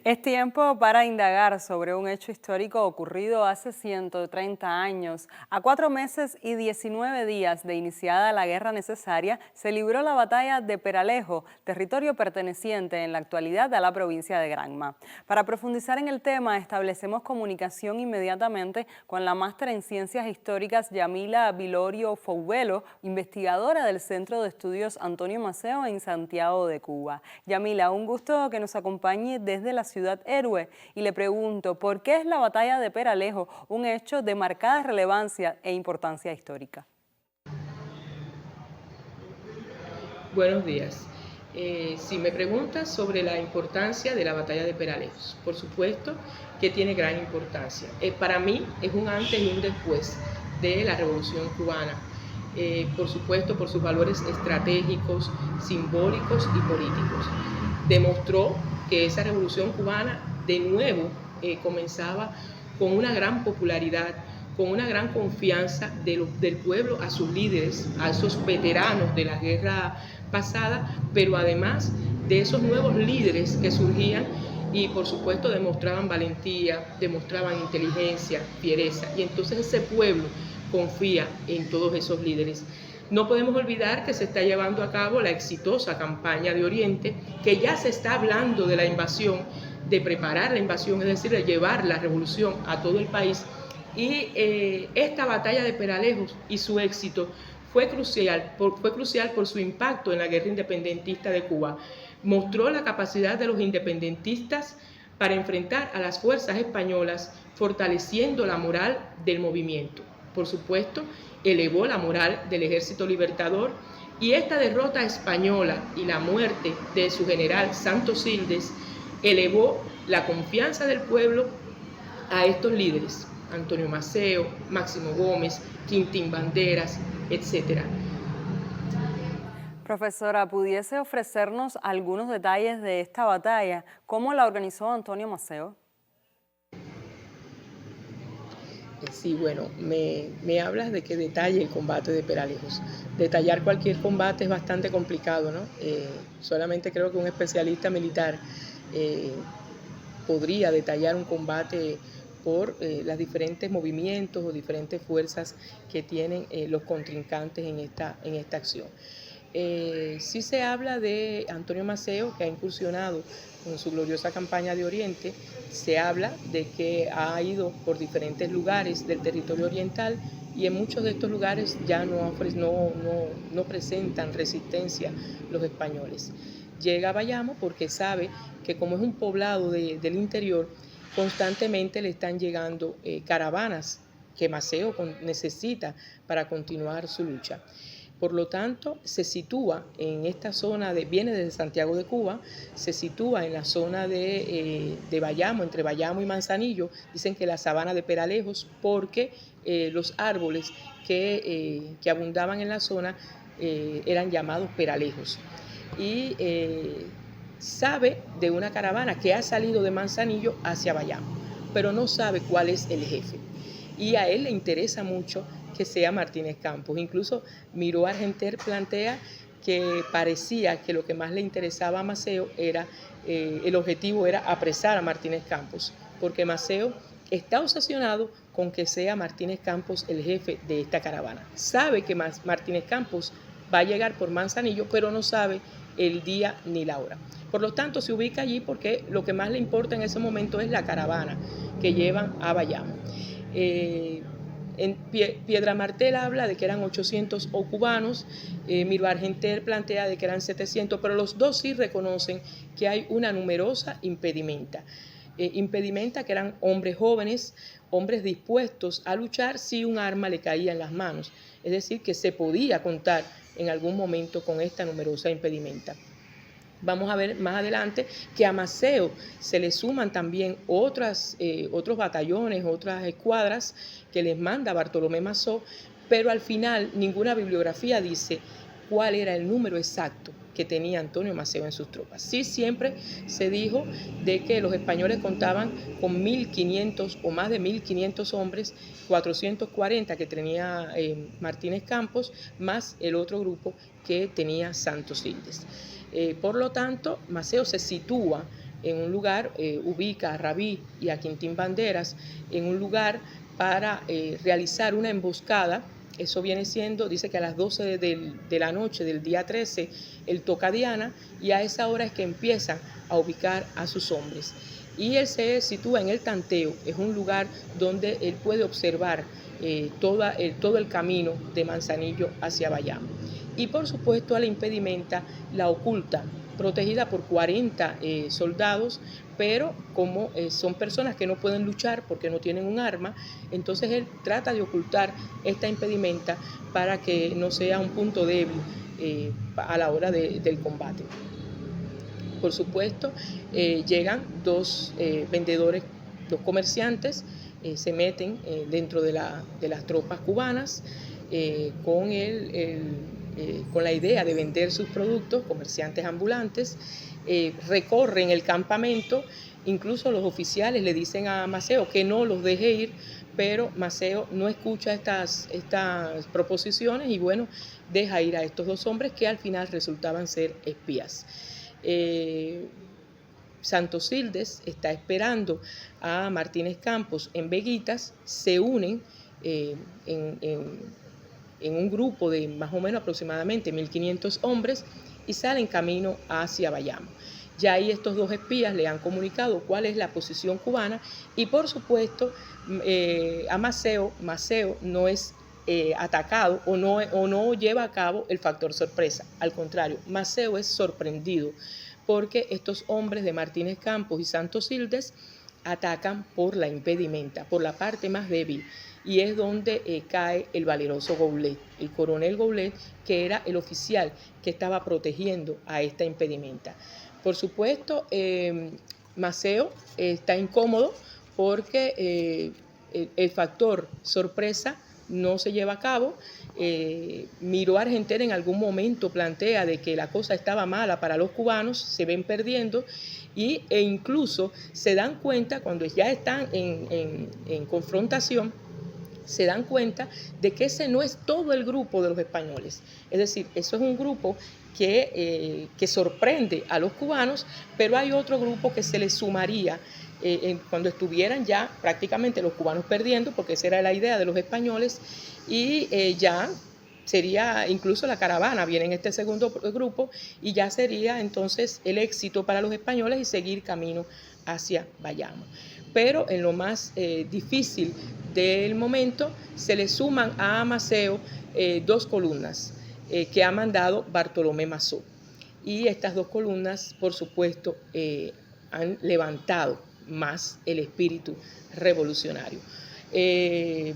Es tiempo para indagar sobre un hecho histórico ocurrido hace 130 años. A 4 meses y 19 días de iniciada la guerra necesaria, se libró la batalla de Peralejo, territorio perteneciente en la actualidad a la provincia de Granma. Para profundizar en el tema, establecemos comunicación inmediatamente con la máster en Ciencias Históricas Yamila Vilorio Foubelo, investigadora del Centro de Estudios Antonio Maceo en Santiago de Cuba. Yamila, un gusto que nos acompañe desde la ciudad héroe y le pregunto, ¿por qué es la batalla de Peralejo un hecho de marcada relevancia e importancia histórica? Buenos días. Si me preguntas sobre la importancia de la batalla de Peralejos, por supuesto que tiene gran importancia. Para mí es un antes y un después de la Revolución Cubana. Por supuesto, por sus valores estratégicos, simbólicos y políticos. Demostró que esa Revolución Cubana de nuevo comenzaba con una gran popularidad, con una gran confianza del pueblo a sus líderes, a esos veteranos de la guerra pasada, pero además de esos nuevos líderes que surgían y por supuesto demostraban valentía, demostraban inteligencia, fiereza, y entonces ese pueblo confía en todos esos líderes. No podemos olvidar que se está llevando a cabo la exitosa campaña de Oriente, que ya se está hablando de la invasión, de preparar la invasión, es decir, de llevar la revolución a todo el país. Y esta batalla de Peralejos y su éxito fue crucial por su impacto en la guerra independentista de Cuba. Mostró la capacidad de los independentistas para enfrentar a las fuerzas españolas, fortaleciendo la moral del movimiento. Por supuesto, elevó la moral del Ejército Libertador, y esta derrota española y la muerte de su general Santos Ildes elevó la confianza del pueblo a estos líderes, Antonio Maceo, Máximo Gómez, Quintín Banderas, etc. Profesora, ¿pudiese ofrecernos algunos detalles de esta batalla? ¿Cómo la organizó Antonio Maceo? Sí, bueno, me hablas de que detalle el combate de Peralejos. Detallar cualquier combate es bastante complicado, ¿no? Solamente creo que un especialista militar eh, podría detallar un combate por los diferentes movimientos o diferentes fuerzas que tienen los contrincantes en esta acción. Sí se habla de Antonio Maceo, que ha incursionado con su gloriosa campaña de Oriente. Se habla de que ha ido por diferentes lugares del territorio oriental, y en muchos de estos lugares ya no presentan resistencia los españoles. Llega a Bayamo porque sabe que, como es un poblado del interior, constantemente le están llegando caravanas que Maceo necesita para continuar su lucha. Por lo tanto, se sitúa en esta zona, viene desde Santiago de Cuba, se sitúa en la zona de Bayamo, entre Bayamo y Manzanillo. Dicen que la sabana de Peralejos, porque los árboles que abundaban en la zona eran llamados peralejos. Y sabe de una caravana que ha salido de Manzanillo hacia Bayamo, pero no sabe cuál es el jefe. Y a él le interesa mucho que sea Martínez Campos. Incluso Miró Argenter plantea que parecía que lo que más le interesaba a Maceo era, el objetivo era apresar a Martínez Campos, porque Maceo está obsesionado con que sea Martínez Campos el jefe de esta caravana. Sabe que Martínez Campos va a llegar por Manzanillo, pero no sabe el día ni la hora. Por lo tanto, se ubica allí porque lo que más le importa en ese momento es la caravana que llevan a Bayamo. En Piedra Martel habla de que eran 800 cubanos, Miró Argenter plantea de que eran 700, pero los dos sí reconocen que hay una numerosa impedimenta. Impedimenta que eran hombres jóvenes, hombres dispuestos a luchar si un arma le caía en las manos. Es decir, que se podía contar en algún momento con esta numerosa impedimenta. Vamos a ver más adelante que a Maceo se le suman también otros batallones, otras escuadras que les manda Bartolomé Mazó, pero al final ninguna bibliografía dice cuál era el número exacto que tenía Antonio Maceo en sus tropas. Sí, siempre se dijo de que los españoles contaban con 1.500 o más de 1.500 hombres, 440 que tenía Martínez Campos, más el otro grupo que tenía Santos Ildes. Por lo tanto, Maceo se sitúa en un lugar, ubica a Rabí y a Quintín Banderas en un lugar para realizar una emboscada. Eso viene siendo, dice que a las 12 de la noche del día 13, él toca Diana y a esa hora es que empiezan a ubicar a sus hombres. Y él se sitúa en el Tanteo, es un lugar donde él puede observar todo el camino de Manzanillo hacia Bayamo. Y por supuesto a la impedimenta la oculta, protegida por 40 soldados, pero como son personas que no pueden luchar porque no tienen un arma, entonces él trata de ocultar esta impedimenta para que no sea un punto débil a la hora del combate. Por supuesto, llegan dos vendedores, dos comerciantes, se meten dentro de las tropas cubanas con la idea de vender sus productos, comerciantes ambulantes, recorren el campamento, incluso los oficiales le dicen a Maceo que no los deje ir, pero Maceo no escucha estas proposiciones y bueno, deja ir a estos dos hombres que al final resultaban ser espías. Santosildes está esperando a Martínez Campos en Veguitas, se unen en un grupo de más o menos aproximadamente 1.500 hombres y salen camino hacia Bayamo. Ya ahí estos dos espías le han comunicado cuál es la posición cubana y por supuesto a Maceo no es atacado o no lleva a cabo el factor sorpresa. Al contrario, Maceo es sorprendido porque estos hombres de Martínez Campos y Santosildes atacan por la impedimenta, por la parte más débil, y es donde cae el valeroso Goulet, el coronel Goulet, que era el oficial que estaba protegiendo a esta impedimenta. Por supuesto, Maceo está incómodo porque el factor sorpresa no se lleva a cabo. Miró Argentera en algún momento plantea de que la cosa estaba mala para los cubanos, se ven perdiendo e incluso se dan cuenta cuando ya están en confrontación, se dan cuenta de que ese no es todo el grupo de los españoles. Es decir, eso es un grupo que sorprende a los cubanos, pero hay otro grupo que se les sumaría cuando estuvieran ya prácticamente los cubanos perdiendo, porque esa era la idea de los españoles, y ya sería incluso la caravana, viene en este segundo grupo, y ya sería entonces el éxito para los españoles y seguir camino hacia Bayamo. Pero en lo más difícil del momento se le suman a Maceo dos columnas que ha mandado Bartolomé Mazó. Y estas dos columnas, por supuesto, han levantado más el espíritu revolucionario. En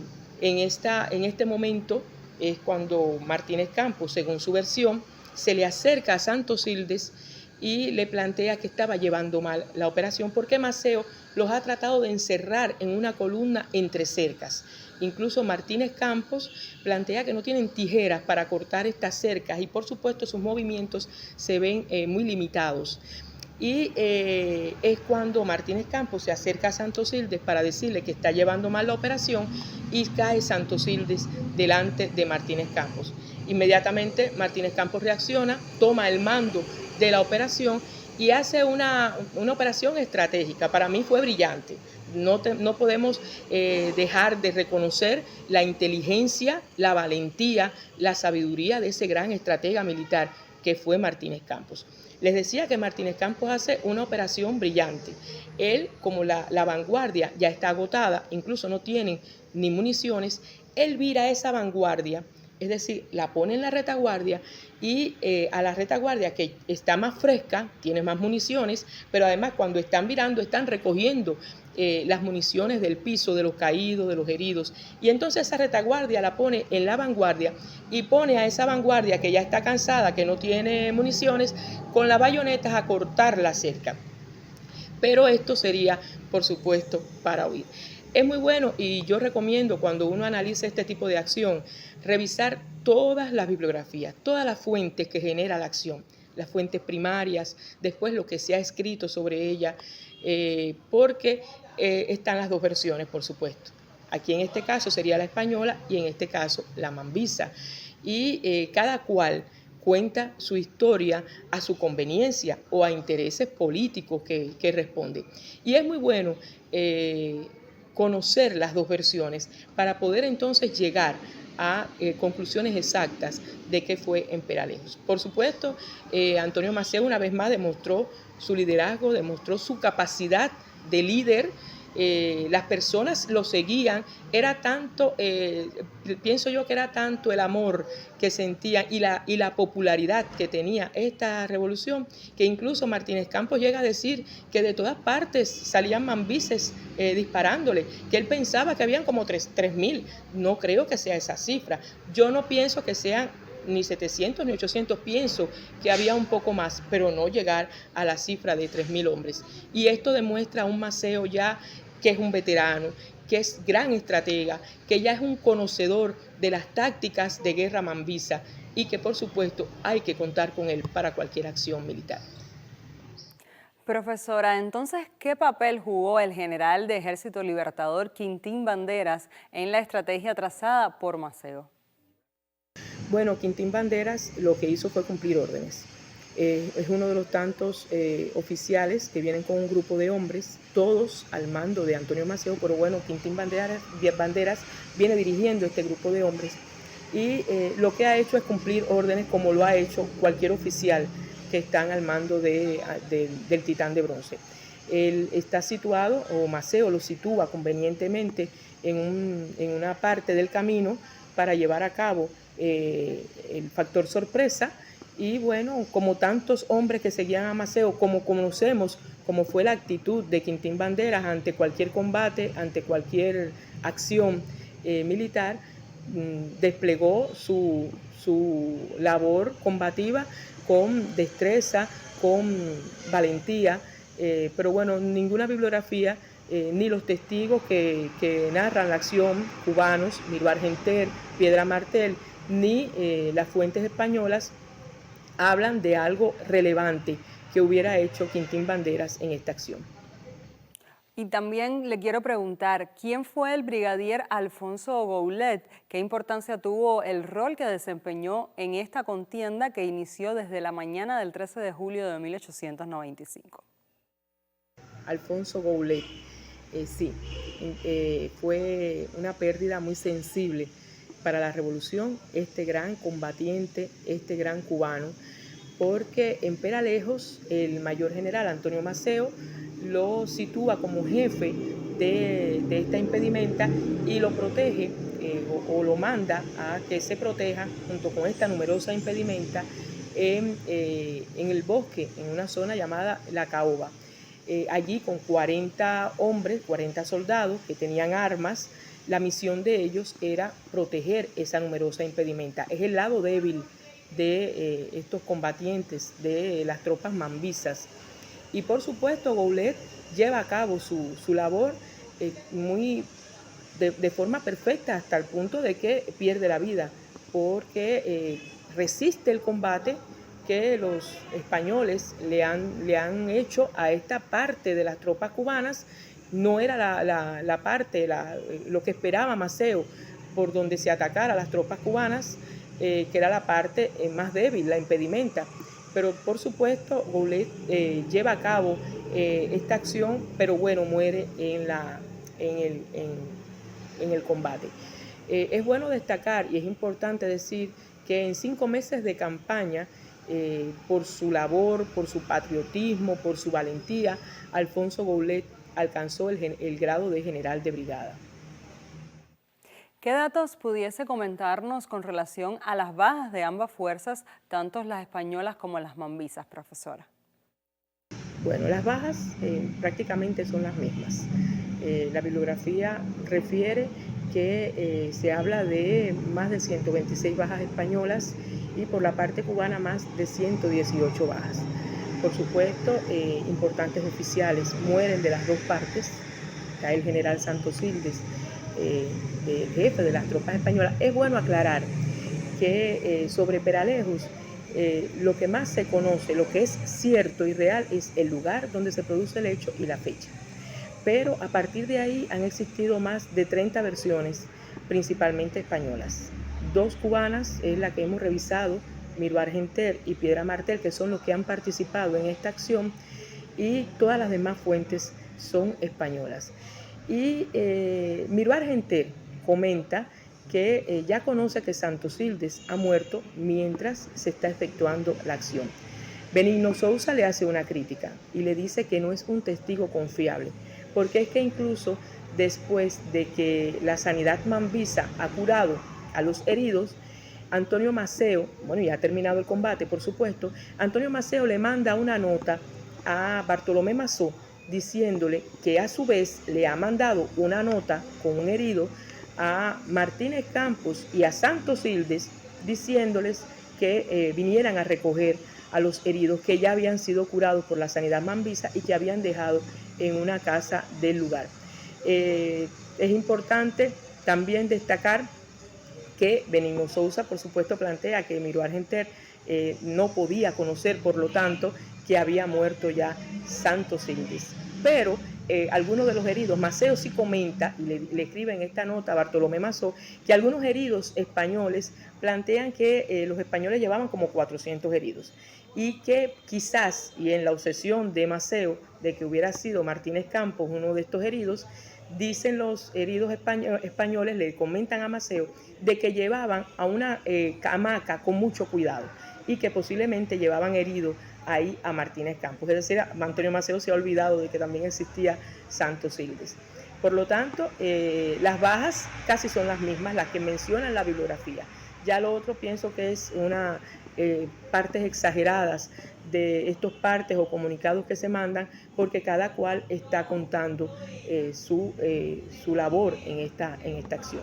este momento es cuando Martínez Campos, según su versión, se le acerca a Santosildes y le plantea que estaba llevando mal la operación porque Maceo los ha tratado de encerrar en una columna entre cercas. Incluso Martínez Campos plantea que no tienen tijeras para cortar estas cercas y por supuesto sus movimientos se ven muy limitados. Y es cuando Martínez Campos se acerca a Santosildes para decirle que está llevando mal la operación y cae Santosildes delante de Martínez Campos. Inmediatamente Martínez Campos reacciona, toma el mando de la operación y hace una operación estratégica. Para mí fue brillante. No podemos dejar de reconocer la inteligencia, la valentía, la sabiduría de ese gran estratega militar que fue Martínez Campos. Les decía que Martínez Campos hace una operación brillante. Él, como la vanguardia ya está agotada, incluso no tienen ni municiones, él vira esa vanguardia, es decir, la pone en la retaguardia y a la retaguardia que está más fresca, tiene más municiones, pero además cuando están virando están recogiendo las municiones del piso, de los caídos, de los heridos. Y entonces esa retaguardia la pone en la vanguardia y pone a esa vanguardia que ya está cansada, que no tiene municiones, con las bayonetas a cortar la cerca. Pero esto sería, por supuesto, para huir. Es muy bueno y yo recomiendo cuando uno analiza este tipo de acción, revisar todas las bibliografías, todas las fuentes que genera la acción, las fuentes primarias, después lo que se ha escrito sobre ella, porque están las dos versiones, por supuesto. Aquí en este caso sería la española y en este caso la mambisa. Y cada cual cuenta su historia a su conveniencia o a intereses políticos que responde. Y es muy bueno conocer las dos versiones para poder entonces llegar a conclusiones exactas de qué fue en Peralejos. Por supuesto, Antonio Maceo una vez más demostró su liderazgo, demostró su capacidad de líder. Las personas lo seguían, era tanto, pienso yo que era tanto el amor que sentían y la popularidad que tenía esta revolución, que incluso Martínez Campos llega a decir que de todas partes salían mambises disparándole, que él pensaba que habían como 3.000, no creo que sea esa cifra, yo no pienso que sean ni 700 ni 800, pienso que había un poco más, pero no llegar a la cifra de 3.000 hombres. Y esto demuestra a un Maceo ya que es un veterano, que es gran estratega, que ya es un conocedor de las tácticas de guerra mambisa y que por supuesto hay que contar con él para cualquier acción militar. Profesora, entonces, ¿qué papel jugó el general de Ejército Libertador Quintín Banderas en la estrategia trazada por Maceo? Bueno, Quintín Banderas lo que hizo fue cumplir órdenes. Es uno de los tantos oficiales que vienen con un grupo de hombres, todos al mando de Antonio Maceo, pero bueno, Quintín Banderas viene dirigiendo este grupo de hombres y lo que ha hecho es cumplir órdenes como lo ha hecho cualquier oficial que están al mando del Titán de Bronce. Él está situado, o Maceo lo sitúa convenientemente en una parte del camino para llevar a cabo el factor sorpresa. Y bueno, como tantos hombres que seguían a Maceo, como conocemos cómo fue la actitud de Quintín Banderas ante cualquier combate, ante cualquier acción militar, desplegó su labor combativa con destreza, con valentía, pero bueno, ninguna bibliografía ni los testigos que narran la acción, cubanos, Miró Argenter, Piedra Martel, ni las fuentes españolas, hablan de algo relevante que hubiera hecho Quintín Banderas en esta acción. Y también le quiero preguntar, ¿quién fue el brigadier Alfonso Goulet? ¿Qué importancia tuvo el rol que desempeñó en esta contienda que inició desde la mañana del 13 de julio de 1895? Alfonso Goulet, sí, fue una pérdida muy sensible para la revolución, este gran combatiente, este gran cubano, porque en Peralejos el mayor general Antonio Maceo lo sitúa como jefe de esta impedimenta y lo protege o lo manda a que se proteja junto con esta numerosa impedimenta en el bosque, en una zona llamada La Caoba. Allí con 40 hombres, 40 soldados que tenían armas, la misión de ellos era proteger esa numerosa impedimenta. Es el lado débil de estos combatientes, de las tropas mambisas. Y por supuesto Goulet lleva a cabo su labor de forma perfecta hasta el punto de que pierde la vida, porque resiste el combate que los españoles le han hecho a esta parte de las tropas cubanas. No era la parte, lo que esperaba Maceo, por donde se atacara a las tropas cubanas, que era la parte más débil, la impedimenta. Pero por supuesto Goulet lleva a cabo esta acción, pero bueno, muere en el combate. Es bueno destacar y es importante decir que en 5 meses de campaña, por su labor, por su patriotismo, por su valentía, Alfonso Goulet alcanzó el grado de general de brigada. ¿Qué datos pudiese comentarnos con relación a las bajas de ambas fuerzas, tanto las españolas como las mambisas, profesora? Bueno, las bajas prácticamente son las mismas. La bibliografía refiere que se habla de más de 126 bajas españolas y por la parte cubana más de 118 bajas. Por supuesto, importantes oficiales mueren de las dos partes. Está el general Santos Ildes, el jefe de las tropas españolas. Es bueno aclarar que sobre Peralejos lo que más se conoce, lo que es cierto y real, es el lugar donde se produce el hecho y la fecha. Pero a partir de ahí han existido más de 30 versiones, principalmente españolas. 2 cubanas es la que hemos revisado Miro Argenter y Piedra Martel, que son los que han participado en esta acción, y todas las demás fuentes son españolas. Y Miro Argenter comenta que ya conoce que Santosildes ha muerto mientras se está efectuando la acción. Benigno Sousa le hace una crítica y le dice que no es un testigo confiable, porque es que incluso después de que la sanidad mambisa ha curado a los heridos, Antonio Maceo, bueno, ya ha terminado el combate, por supuesto, Antonio Maceo le manda una nota a Bartolomé Mazó diciéndole que a su vez le ha mandado una nota con un herido a Martínez Campos y a Santosildes diciéndoles que vinieran a recoger a los heridos que ya habían sido curados por la sanidad mambisa y que habían dejado en una casa del lugar. Es importante también destacar que Benigno Sousa, por supuesto, plantea que Miro Argenter no podía conocer, por lo tanto, que había muerto ya Santosildes. Pero algunos de los heridos, Maceo sí comenta, y le escribe en esta nota a Bartolomé Mazó, que algunos heridos españoles plantean que los españoles llevaban como 400 heridos y que quizás, y en la obsesión de Maceo de que hubiera sido Martínez Campos uno de estos heridos, dicen los heridos españoles, le comentan a Maceo, de que llevaban a una hamaca con mucho cuidado y que posiblemente llevaban herido ahí a Martínez Campos. Es decir, Antonio Maceo se ha olvidado de que también existía Santosildes. Por lo tanto, las bajas casi son las mismas, las que mencionan la bibliografía. Ya lo otro pienso que es una partes exageradas de estos partes o comunicados que se mandan, porque cada cual está contando su labor en esta acción.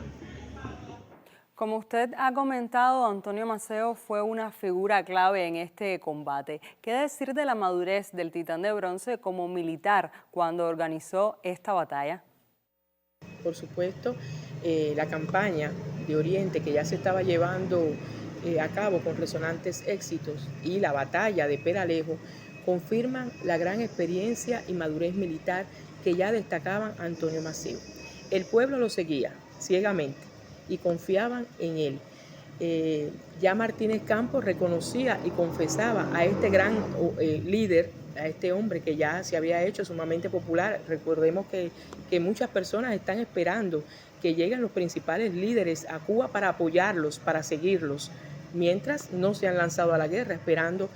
Como usted ha comentado, Antonio Maceo fue una figura clave en este combate. ¿Qué decir de la madurez del Titán de Bronce como militar cuando organizó esta batalla? Por supuesto, la campaña de Oriente que ya se estaba llevando a cabo con resonantes éxitos y la batalla de Peralejo confirman la gran experiencia y madurez militar que ya destacaban Antonio Maceo. El pueblo lo seguía ciegamente y confiaban en él. Ya Martínez Campos reconocía y confesaba a este gran líder, a este hombre que ya se había hecho sumamente popular. Recordemos que muchas personas están esperando que lleguen los principales líderes a Cuba para apoyarlos, para seguirlos, mientras no se han lanzado a la guerra, esperando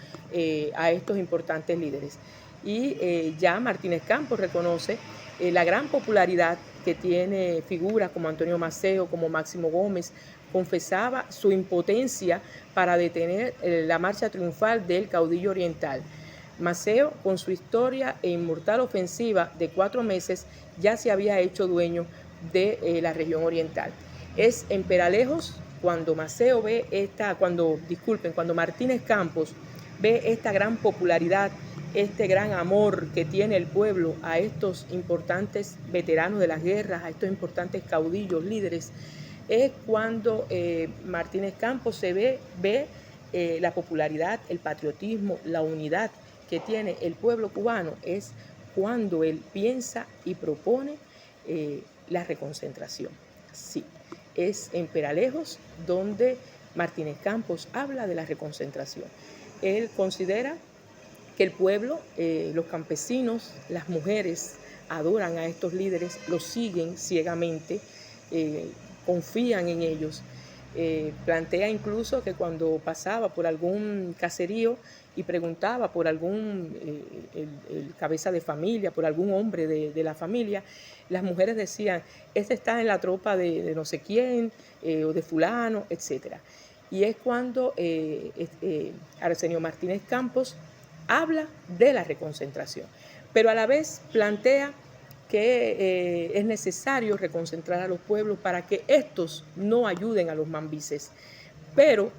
a estos importantes líderes. Y ya Martínez Campos reconoce la gran popularidad que tiene figuras como Antonio Maceo, como Máximo Gómez. Confesaba su impotencia para detener la marcha triunfal del caudillo oriental. Maceo, con su historia e inmortal ofensiva de 4 meses, ya se había hecho dueño de la región oriental. Es en Peralejos cuando Maceo ve cuando Martínez Campos ve esta gran popularidad, este gran amor que tiene el pueblo a estos importantes veteranos de las guerras, a estos importantes caudillos, líderes, es cuando Martínez Campos ve la popularidad, el patriotismo, la unidad que tiene el pueblo cubano, es cuando él piensa y propone la reconcentración. Sí, es en Peralejos donde Martínez Campos habla de la reconcentración. Él considera que el pueblo, los campesinos, las mujeres adoran a estos líderes, los siguen ciegamente, confían en ellos. Plantea incluso que cuando pasaba por algún caserío y preguntaba por algún el cabeza de familia, por algún hombre de la familia, las mujeres decían, este está en la tropa de no sé quién, o de fulano, etc. Y es cuando Arsenio Martínez Campos habla de la reconcentración, pero a la vez plantea que es necesario reconcentrar a los pueblos para que estos no ayuden a los mambises, pero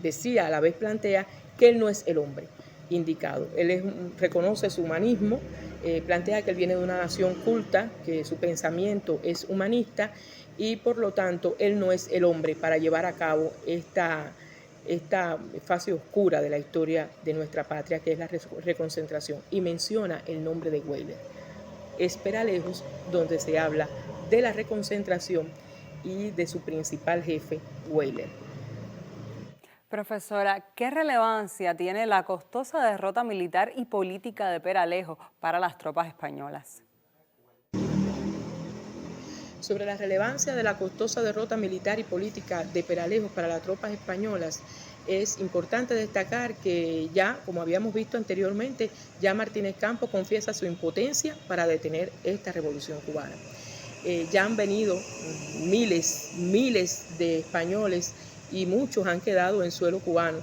decía, a la vez plantea que él no es el hombre indicado. Él reconoce su humanismo, plantea que él viene de una nación culta, que su pensamiento es humanista y por lo tanto él no es el hombre para llevar a cabo esta fase oscura de la historia de nuestra patria, que es la reconcentración, y menciona el nombre de Weyler. Es Peralejos donde se habla de la reconcentración y de su principal jefe, Weyler. Profesora, ¿qué relevancia tiene la costosa derrota militar y política de Peralejo para las tropas españolas? Sobre la relevancia de la costosa derrota militar y política de Peralejos para las tropas españolas, es importante destacar que ya, como habíamos visto anteriormente, ya Martínez Campos confiesa su impotencia para detener esta revolución cubana. Ya han venido miles de españoles y muchos han quedado en suelo cubano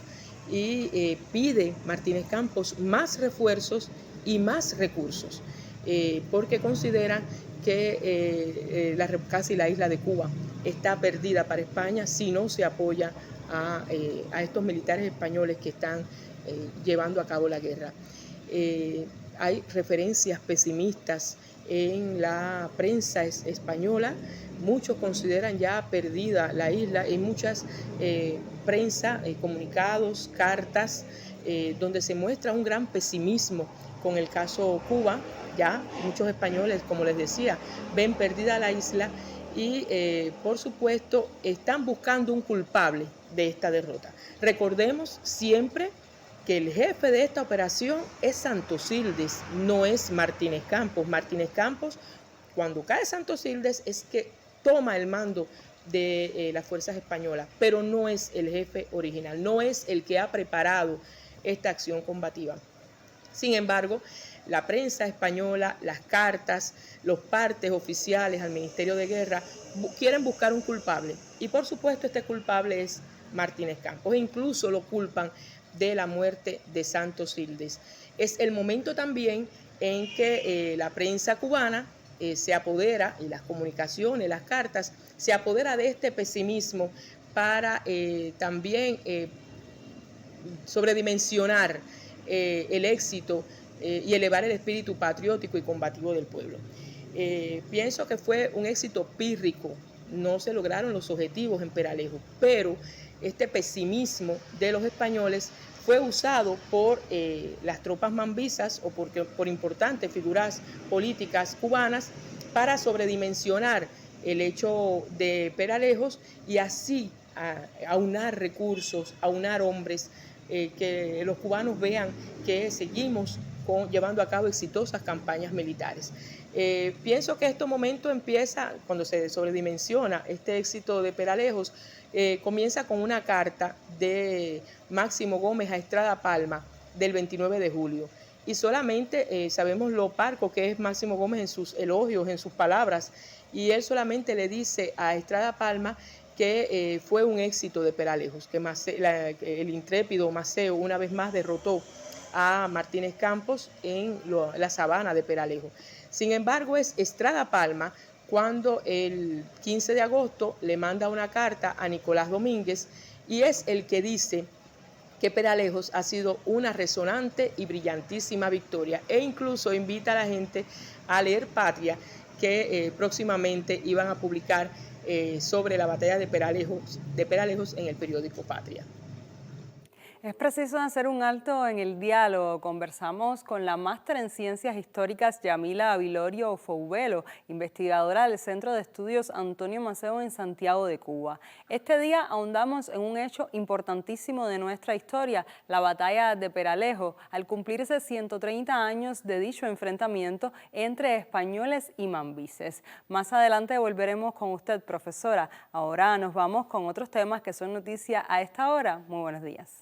y pide Martínez Campos más refuerzos y más recursos porque consideran que casi la isla de Cuba está perdida para España si no se apoya a estos militares españoles que están llevando a cabo la guerra. Hay referencias pesimistas en la prensa española. Muchos consideran ya perdida la isla. Hay muchas prensa, comunicados, cartas, donde se muestra un gran pesimismo con el caso Cuba. Ya muchos españoles, como les decía, ven perdida la isla y por supuesto están buscando un culpable de esta derrota. Recordemos siempre que el jefe de esta operación es Santos-Ildes, no es Martínez Campos. Martínez Campos, cuando cae Santos-Ildes, es que toma el mando de las fuerzas españolas, pero no es el jefe original, no es el que ha preparado esta acción combativa. Sin embargo, la prensa española, las cartas, los partes oficiales al Ministerio de Guerra quieren buscar un culpable. Y por supuesto este culpable es Martínez Campos. E incluso lo culpan de la muerte de Santos-Ildes. Es el momento también en que la prensa cubana se apodera, y las comunicaciones, las cartas, se apodera de este pesimismo para también sobredimensionar el éxito y elevar el espíritu patriótico y combativo del pueblo. Pienso que fue un éxito pírrico, no se lograron los objetivos en Peralejo, pero este pesimismo de los españoles fue usado por las tropas mambisas o por importantes figuras políticas cubanas para sobredimensionar el hecho de Peralejos y así aunar recursos, aunar hombres, que los cubanos vean que seguimos llevando a cabo exitosas campañas militares. Pienso que este momento empieza, cuando se sobredimensiona este éxito de Peralejos, comienza con una carta de Máximo Gómez a Estrada Palma del 29 de julio. Y solamente sabemos lo parco que es Máximo Gómez en sus elogios, en sus palabras, y él solamente le dice a Estrada Palma que fue un éxito de Peralejos, que el intrépido Maceo una vez más derrotó a Martínez Campos en la sabana de Peralejo. Sin embargo, es Estrada Palma cuando el 15 de agosto le manda una carta a Nicolás Domínguez y es el que dice que Peralejos ha sido una resonante y brillantísima victoria e incluso invita a la gente a leer Patria, que próximamente iban a publicar sobre la batalla de Peralejos en el periódico Patria. Es preciso hacer un alto en el diálogo. Conversamos con la máster en Ciencias Históricas Yamila Vilorio Foubelo, investigadora del Centro de Estudios Antonio Maceo en Santiago de Cuba. Este día ahondamos en un hecho importantísimo de nuestra historia, la batalla de Peralejo, al cumplirse 130 años de dicho enfrentamiento entre españoles y mambises. Más adelante volveremos con usted, profesora. Ahora nos vamos con otros temas que son noticia a esta hora. Muy buenos días.